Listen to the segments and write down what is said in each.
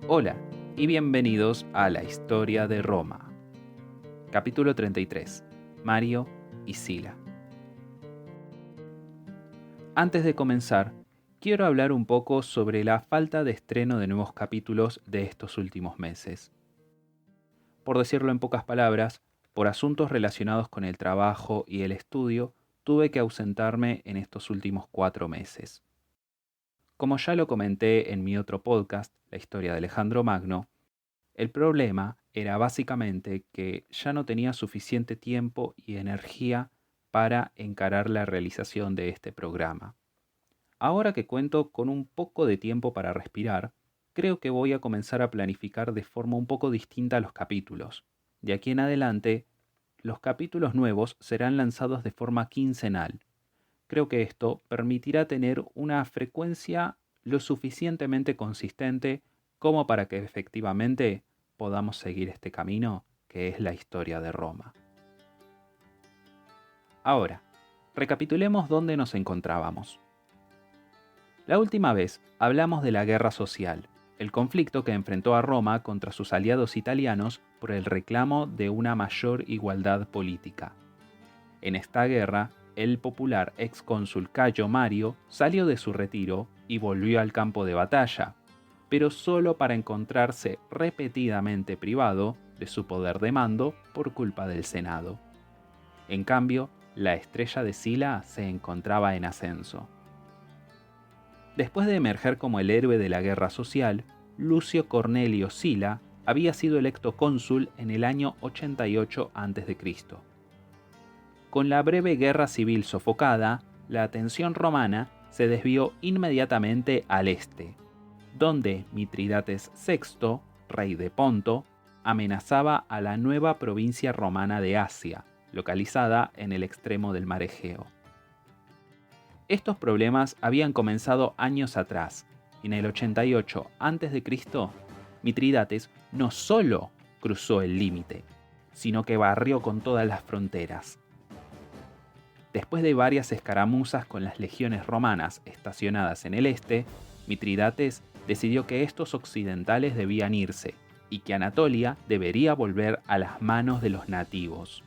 Hola y bienvenidos a la historia de Roma. Capítulo 33. Mario y Sila. Antes de comenzar, quiero hablar un poco sobre la falta de estreno de nuevos capítulos de estos últimos meses. Por decirlo en pocas palabras, por asuntos relacionados con el trabajo y el estudio, tuve que ausentarme en estos últimos 4 meses. Como ya lo comenté en mi otro podcast, La historia de Alejandro Magno, el problema era básicamente que ya no tenía suficiente tiempo y energía para encarar la realización de este programa. Ahora que cuento con un poco de tiempo para respirar, creo que voy a comenzar a planificar de forma un poco distinta los capítulos. De aquí en adelante, los capítulos nuevos serán lanzados de forma quincenal. Creo que esto permitirá tener una frecuencia lo suficientemente consistente como para que efectivamente podamos seguir este camino que es la historia de Roma. Ahora, recapitulemos dónde nos encontrábamos. La última vez hablamos de la guerra social, el conflicto que enfrentó a Roma contra sus aliados italianos por el reclamo de una mayor igualdad política. En esta guerra, el popular excónsul Cayo Mario salió de su retiro y volvió al campo de batalla, pero solo para encontrarse repetidamente privado de su poder de mando por culpa del Senado. En cambio, la estrella de Sila se encontraba en ascenso. Después de emerger como el héroe de la guerra social, Lucio Cornelio Sila había sido electo cónsul en el año 88 a.C. Con la breve guerra civil sofocada, la atención romana se desvió inmediatamente al este, donde Mitridates VI, rey de Ponto, amenazaba a la nueva provincia romana de Asia, localizada en el extremo del mar Egeo. Estos problemas habían comenzado años atrás, y en el 88 a.C., Mitridates no solo cruzó el límite, sino que barrió con todas las fronteras. Después de varias escaramuzas con las legiones romanas estacionadas en el este, Mitridates decidió que estos occidentales debían irse y que Anatolia debería volver a las manos de los nativos.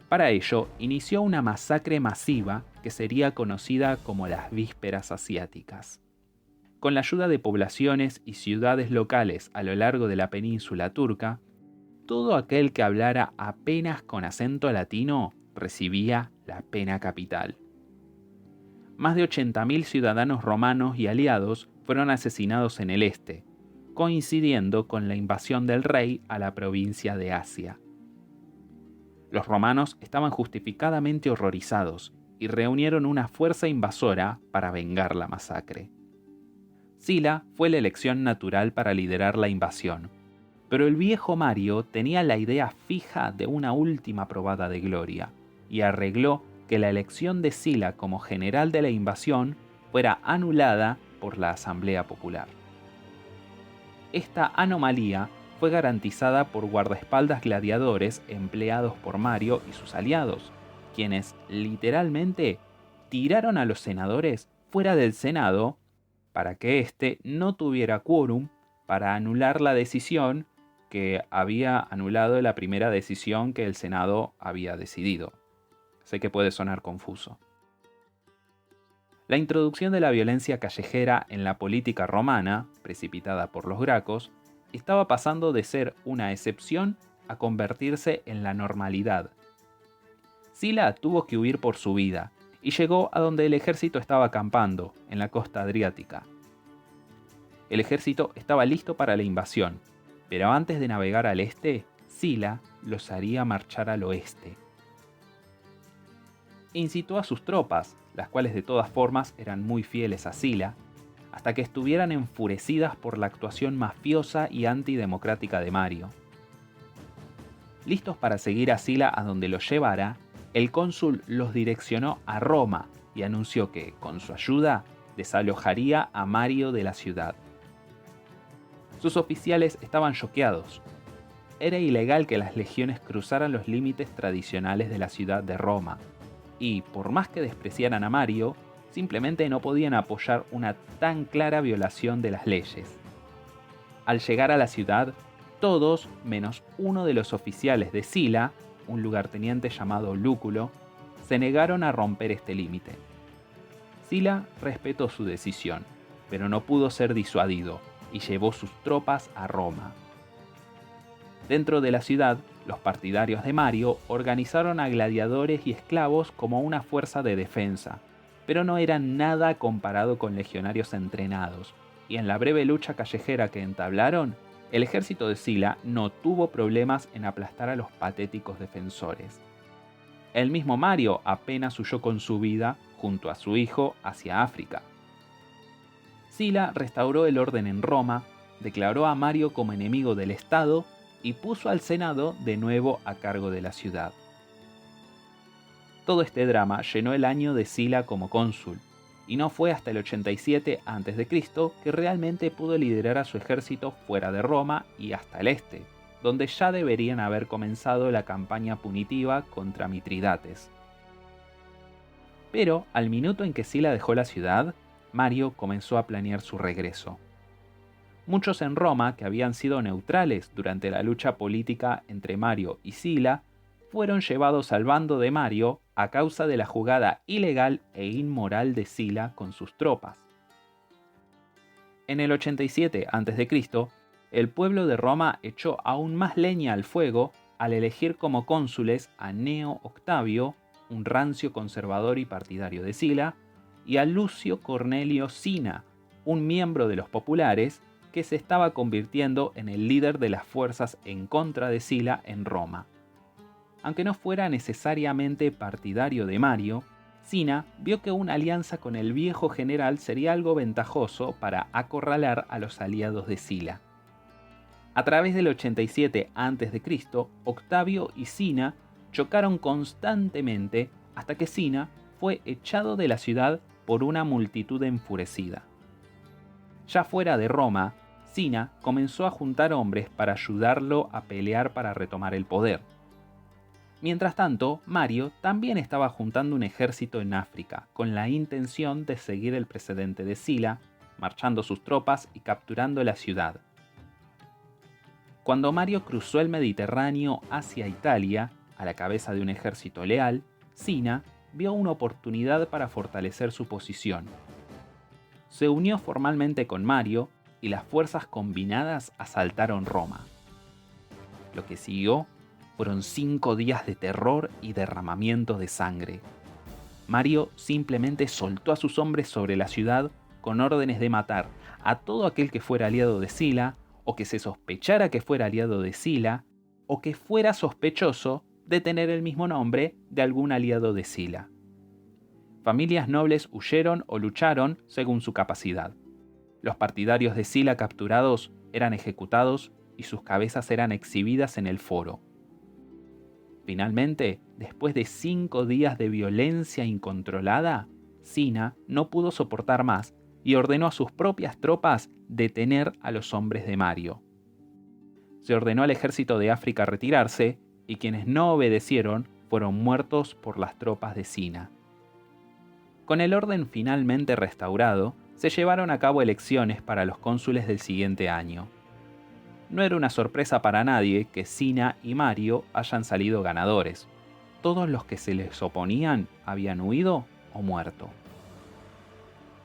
Para ello, inició una masacre masiva que sería conocida como las Vísperas Asiáticas. Con la ayuda de poblaciones y ciudades locales a lo largo de la península turca, todo aquel que hablara apenas con acento latino recibía la pena capital. Más de 80.000 ciudadanos romanos y aliados fueron asesinados en el este, coincidiendo con la invasión del rey a la provincia de Asia. Los romanos estaban justificadamente horrorizados y reunieron una fuerza invasora para vengar la masacre. Sila fue la elección natural para liderar la invasión, pero el viejo Mario tenía la idea fija de una última probada de gloria y arregló que la elección de Sila como general de la invasión fuera anulada por la Asamblea Popular. Esta anomalía fue garantizada por guardaespaldas gladiadores empleados por Mario y sus aliados, quienes literalmente tiraron a los senadores fuera del Senado para que éste no tuviera quórum para anular la decisión que había anulado la primera decisión que el Senado había decidido. Sé que puede sonar confuso. La introducción de la violencia callejera en la política romana, precipitada por los gracos, estaba pasando de ser una excepción a convertirse en la normalidad. Sila tuvo que huir por su vida y llegó a donde el ejército estaba acampando, en la costa adriática. El ejército estaba listo para la invasión, pero antes de navegar al este, Sila los haría marchar al oeste. Incitó a sus tropas, las cuales de todas formas eran muy fieles a Sila, hasta que estuvieran enfurecidas por la actuación mafiosa y antidemocrática de Mario. Listos para seguir a Sila a donde los llevara, el cónsul los direccionó a Roma y anunció que, con su ayuda, desalojaría a Mario de la ciudad. Sus oficiales estaban choqueados. Era ilegal que las legiones cruzaran los límites tradicionales de la ciudad de Roma, y por más que despreciaran a Mario, simplemente no podían apoyar una tan clara violación de las leyes. Al llegar a la ciudad, todos, menos uno de los oficiales de Sila, un lugarteniente llamado Lúculo, se negaron a romper este límite. Sila respetó su decisión, pero no pudo ser disuadido y llevó sus tropas a Roma. Dentro de la ciudad, los partidarios de Mario organizaron a gladiadores y esclavos como una fuerza de defensa, pero no eran nada comparado con legionarios entrenados, y en la breve lucha callejera que entablaron, el ejército de Sila no tuvo problemas en aplastar a los patéticos defensores. El mismo Mario apenas huyó con su vida, junto a su hijo, hacia África. Sila restauró el orden en Roma, declaró a Mario como enemigo del Estado y puso al Senado de nuevo a cargo de la ciudad. Todo este drama llenó el año de Sila como cónsul, y no fue hasta el 87 a.C. que realmente pudo liderar a su ejército fuera de Roma y hasta el este, donde ya deberían haber comenzado la campaña punitiva contra Mitridates. Pero al minuto en que Sila dejó la ciudad, Mario comenzó a planear su regreso. Muchos en Roma, que habían sido neutrales durante la lucha política entre Mario y Sila, fueron llevados al bando de Mario a causa de la jugada ilegal e inmoral de Sila con sus tropas. En el 87 a.C., el pueblo de Roma echó aún más leña al fuego al elegir como cónsules a Gneo Octavio, un rancio conservador y partidario de Sila, y a Lucio Cornelio Cinna, un miembro de los populares que se estaba convirtiendo en el líder de las fuerzas en contra de Sila en Roma. Aunque no fuera necesariamente partidario de Mario, Cinna vio que una alianza con el viejo general sería algo ventajoso para acorralar a los aliados de Sila. A través del 87 a.C., Octavio y Cinna chocaron constantemente hasta que Cinna fue echado de la ciudad por una multitud enfurecida. Ya fuera de Roma, Cinna comenzó a juntar hombres para ayudarlo a pelear para retomar el poder. Mientras tanto, Mario también estaba juntando un ejército en África, con la intención de seguir el precedente de Sila, marchando sus tropas y capturando la ciudad. Cuando Mario cruzó el Mediterráneo hacia Italia, a la cabeza de un ejército leal, Cinna vio una oportunidad para fortalecer su posición. Se unió formalmente con Mario y las fuerzas combinadas asaltaron Roma. Lo que siguió fueron 5 días de terror y derramamiento de sangre. Mario simplemente soltó a sus hombres sobre la ciudad con órdenes de matar a todo aquel que fuera aliado de Sila, o que se sospechara que fuera aliado de Sila, o que fuera sospechoso de tener el mismo nombre de algún aliado de Sila. Familias nobles huyeron o lucharon según su capacidad. Los partidarios de Sila capturados eran ejecutados y sus cabezas eran exhibidas en el foro. Finalmente, después de 5 días de violencia incontrolada, Cinna no pudo soportar más y ordenó a sus propias tropas detener a los hombres de Mario. Se ordenó al ejército de África retirarse y quienes no obedecieron fueron muertos por las tropas de Cinna. Con el orden finalmente restaurado, se llevaron a cabo elecciones para los cónsules del siguiente año. No era una sorpresa para nadie que Cinna y Mario hayan salido ganadores. Todos los que se les oponían habían huido o muerto.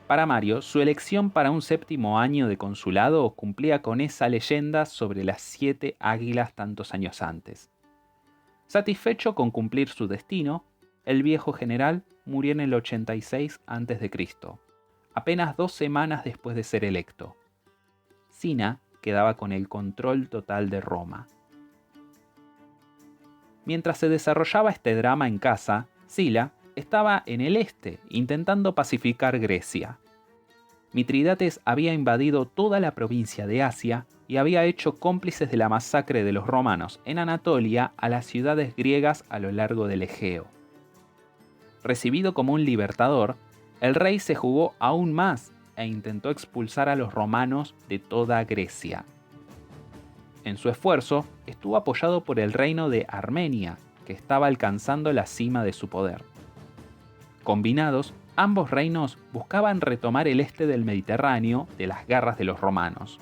Para Mario, su elección para un 7º año de consulado cumplía con esa leyenda sobre las 7 águilas tantos años antes. Satisfecho con cumplir su destino, el viejo general murió en el 86 a.C., apenas 2 semanas después de ser electo. Cinna quedaba con el control total de Roma. Mientras se desarrollaba este drama en casa, Sila estaba en el este intentando pacificar Grecia. Mitridates había invadido toda la provincia de Asia y había hecho cómplices de la masacre de los romanos en Anatolia a las ciudades griegas a lo largo del Egeo. Recibido como un libertador, el rey se jugó aún más e intentó expulsar a los romanos de toda Grecia. En su esfuerzo, estuvo apoyado por el reino de Armenia, que estaba alcanzando la cima de su poder. Combinados, ambos reinos buscaban retomar el este del Mediterráneo de las garras de los romanos.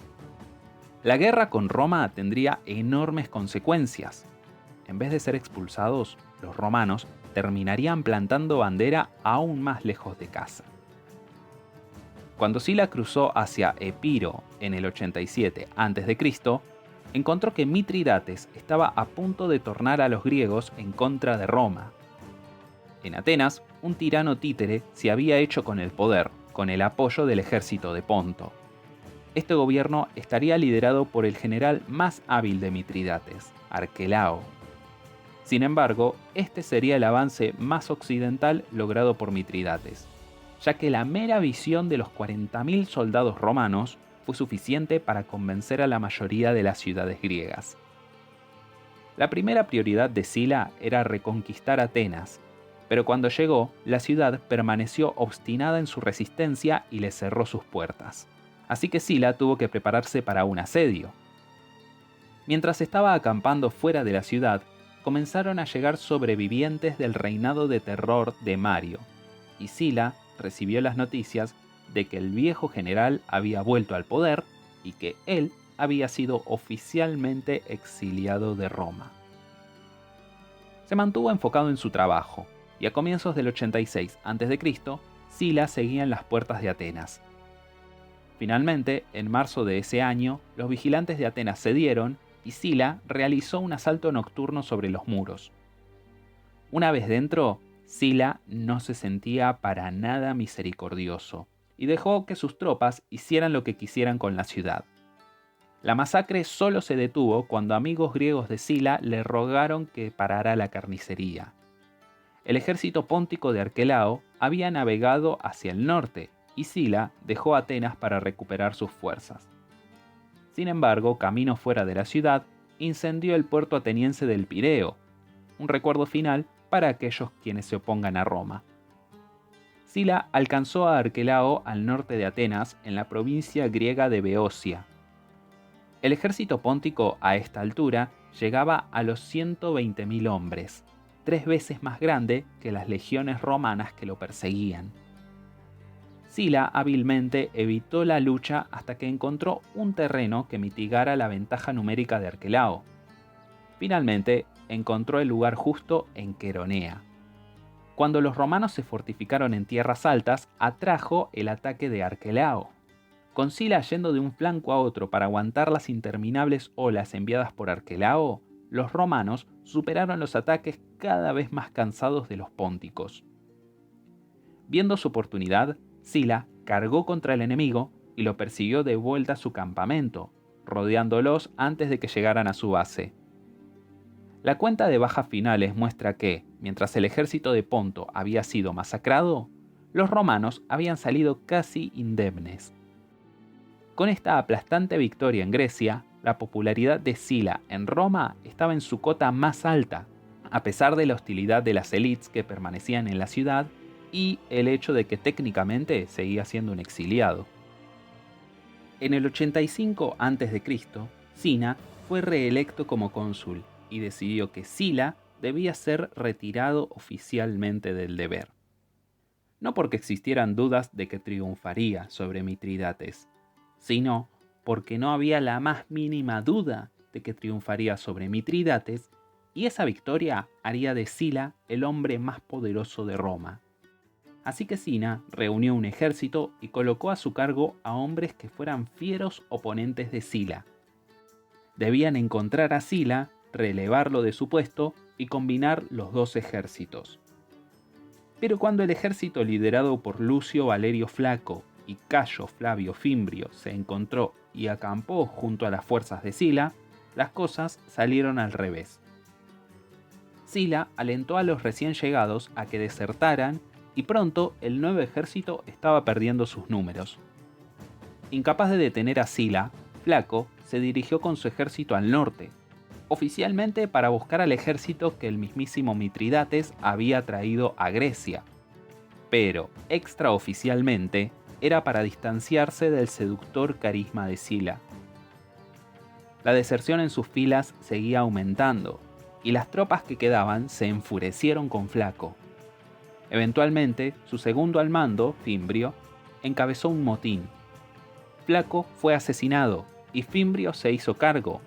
La guerra con Roma tendría enormes consecuencias. En vez de ser expulsados, los romanos terminarían plantando bandera aún más lejos de casa. Cuando Sila cruzó hacia Epiro en el 87 a.C., encontró que Mitridates estaba a punto de tornar a los griegos en contra de Roma. En Atenas, un tirano títere se había hecho con el poder, con el apoyo del ejército de Ponto. Este gobierno estaría liderado por el general más hábil de Mitridates, Arquelao. Sin embargo, este sería el avance más occidental logrado por Mitridates, ya que la mera visión de los 40.000 soldados romanos fue suficiente para convencer a la mayoría de las ciudades griegas. La primera prioridad de Sila era reconquistar Atenas, pero cuando llegó, la ciudad permaneció obstinada en su resistencia y le cerró sus puertas. Así que Sila tuvo que prepararse para un asedio. Mientras estaba acampando fuera de la ciudad, comenzaron a llegar sobrevivientes del reinado de terror de Mario, y Sila recibió las noticias de que el viejo general había vuelto al poder y que él había sido oficialmente exiliado de Roma. Se mantuvo enfocado en su trabajo, y a comienzos del 86 a.C., Sila seguía en las puertas de Atenas. Finalmente, en marzo de ese año, los vigilantes de Atenas cedieron y Sila realizó un asalto nocturno sobre los muros. Una vez dentro, Sila no se sentía para nada misericordioso y dejó que sus tropas hicieran lo que quisieran con la ciudad. La masacre solo se detuvo cuando amigos griegos de Sila le rogaron que parara la carnicería. El ejército póntico de Arquelao había navegado hacia el norte y Sila dejó Atenas para recuperar sus fuerzas. Sin embargo, camino fuera de la ciudad, incendió el puerto ateniense del Pireo, un recuerdo final para aquellos quienes se opongan a Roma. Sila alcanzó a Arquelao al norte de Atenas, en la provincia griega de Beocia. El ejército póntico a esta altura llegaba a los 120.000 hombres, 3 veces más grande que las legiones romanas que lo perseguían. Sila hábilmente evitó la lucha hasta que encontró un terreno que mitigara la ventaja numérica de Arquelao. Finalmente, encontró el lugar justo en Queronea. Cuando los romanos se fortificaron en tierras altas, atrajo el ataque de Arquelao. Con Sila yendo de un flanco a otro para aguantar las interminables olas enviadas por Arquelao, los romanos superaron los ataques cada vez más cansados de los pónticos. Viendo su oportunidad, Sila cargó contra el enemigo y lo persiguió de vuelta a su campamento, rodeándolos antes de que llegaran a su base. La cuenta de bajas finales muestra que, mientras el ejército de Ponto había sido masacrado, los romanos habían salido casi indemnes. Con esta aplastante victoria en Grecia, la popularidad de Sila en Roma estaba en su cota más alta, a pesar de la hostilidad de las élites que permanecían en la ciudad y el hecho de que técnicamente seguía siendo un exiliado. En el 85 a.C., Sina fue reelecto como cónsul y decidió que Sila debía ser retirado oficialmente del deber. No porque existieran dudas de que triunfaría sobre Mitridates, sino porque no había la más mínima duda de que triunfaría sobre Mitridates, y esa victoria haría de Sila el hombre más poderoso de Roma. Así que Sina reunió un ejército y colocó a su cargo a hombres que fueran fieros oponentes de Sila. Debían encontrar a Sila, relevarlo de su puesto y combinar los dos ejércitos. Pero cuando el ejército liderado por Lucio Valerio Flaco y Cayo Flavio Fimbrio se encontró y acampó junto a las fuerzas de Sila, las cosas salieron al revés. Sila alentó a los recién llegados a que desertaran y pronto el nuevo ejército estaba perdiendo sus números. Incapaz de detener a Sila, Flaco se dirigió con su ejército al norte, oficialmente para buscar al ejército que el mismísimo Mitridates había traído a Grecia, pero extraoficialmente era para distanciarse del seductor carisma de Sila. La deserción en sus filas seguía aumentando, y las tropas que quedaban se enfurecieron con Flaco. Eventualmente, su segundo al mando, Fimbrio, encabezó un motín. Flaco fue asesinado, y Fimbrio se hizo cargo,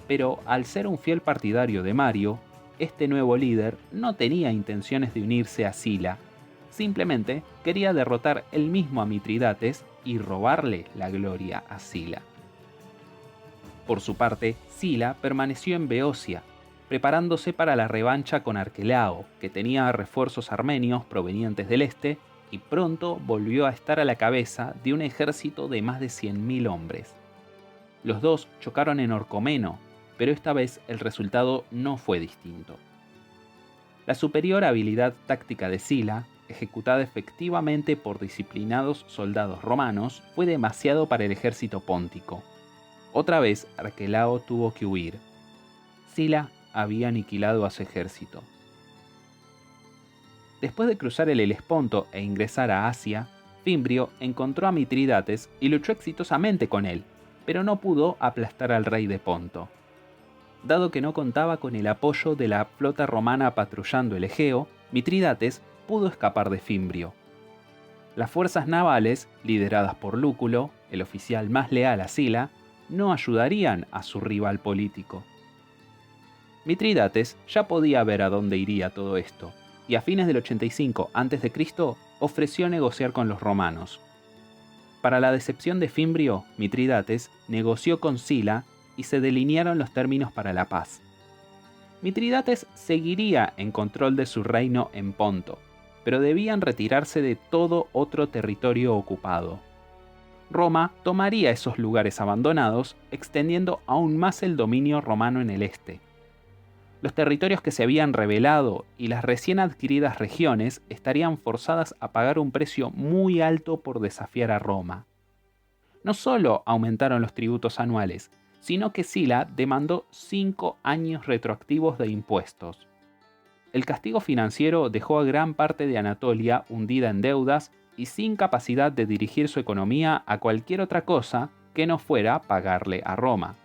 pero al ser un fiel partidario de Mario, este nuevo líder no tenía intenciones de unirse a Sila, simplemente quería derrotar él mismo a Mitridates y robarle la gloria a Sila. Por su parte, Sila permaneció en Beocia, preparándose para la revancha con Arquelao, que tenía refuerzos armenios provenientes del este, y pronto volvió a estar a la cabeza de un ejército de más de 100.000 hombres. Los dos chocaron en Orcomeno, pero esta vez el resultado no fue distinto. La superior habilidad táctica de Sila, ejecutada efectivamente por disciplinados soldados romanos, fue demasiado para el ejército póntico. Otra vez Arquelao tuvo que huir. Sila había aniquilado a su ejército. Después de cruzar el Helesponto e ingresar a Asia, Fimbrio encontró a Mitridates y luchó exitosamente con él, pero no pudo aplastar al rey de Ponto. Dado que no contaba con el apoyo de la flota romana patrullando el Egeo, Mitridates pudo escapar de Fimbrio. Las fuerzas navales, lideradas por Lúculo, el oficial más leal a Sila, no ayudarían a su rival político. Mitridates ya podía ver a dónde iría todo esto, y a fines del 85 a.C. ofreció negociar con los romanos. Para la decepción de Fimbrio, Mitridates negoció con Sila y se delinearon los términos para la paz. Mitridates seguiría en control de su reino en Ponto, pero debían retirarse de todo otro territorio ocupado. Roma tomaría esos lugares abandonados, extendiendo aún más el dominio romano en el este. Los territorios que se habían rebelado y las recién adquiridas regiones estarían forzadas a pagar un precio muy alto por desafiar a Roma. No solo aumentaron los tributos anuales, sino que Sila demandó 5 años retroactivos de impuestos. El castigo financiero dejó a gran parte de Anatolia hundida en deudas y sin capacidad de dirigir su economía a cualquier otra cosa que no fuera pagarle a Roma.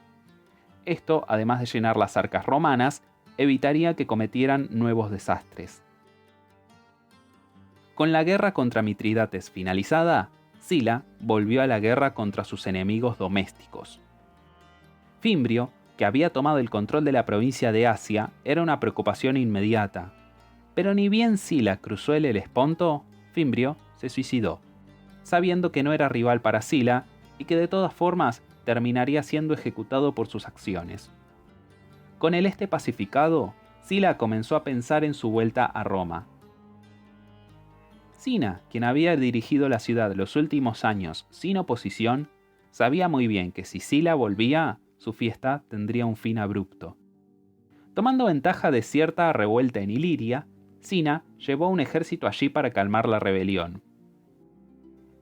Esto, además de llenar las arcas romanas, evitaría que cometieran nuevos desastres. Con la guerra contra Mitridates finalizada, Sila volvió a la guerra contra sus enemigos domésticos. Fimbrio, que había tomado el control de la provincia de Asia, era una preocupación inmediata. Pero ni bien Sila cruzó el Helesponto, Fimbrio se suicidó, sabiendo que no era rival para Sila y que de todas formas terminaría siendo ejecutado por sus acciones. Con el este pacificado, Sila comenzó a pensar en su vuelta a Roma. Sina, quien había dirigido la ciudad los últimos años sin oposición, sabía muy bien que si Sila volvía, su fiesta tendría un fin abrupto. Tomando ventaja de cierta revuelta en Iliria, Sina llevó un ejército allí para calmar la rebelión.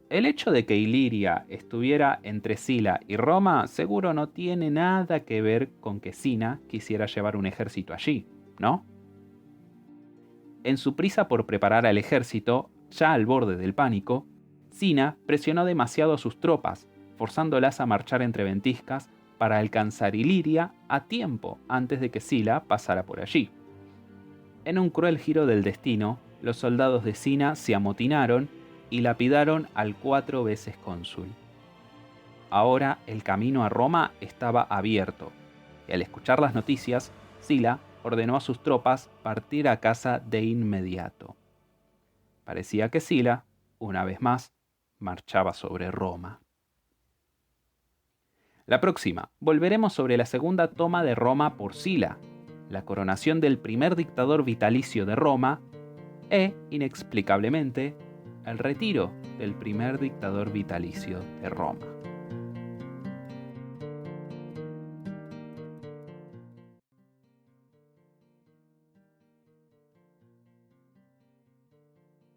El hecho de que Iliria estuviera entre Sila y Roma seguro no tiene nada que ver con que Sina quisiera llevar un ejército allí, ¿no? En su prisa por preparar al ejército, ya al borde del pánico, Sina presionó demasiado a sus tropas, forzándolas a marchar entre ventiscas para alcanzar Iliria a tiempo antes de que Sila pasara por allí. En un cruel giro del destino, los soldados de Sina se amotinaron y lapidaron al 4 veces cónsul. Ahora el camino a Roma estaba abierto, y al escuchar las noticias, Sila ordenó a sus tropas partir a casa de inmediato. Parecía que Sila, una vez más, marchaba sobre Roma. La próxima, volveremos sobre la segunda toma de Roma por Sila, la coronación del primer dictador vitalicio de Roma e, inexplicablemente, el retiro del primer dictador vitalicio de Roma.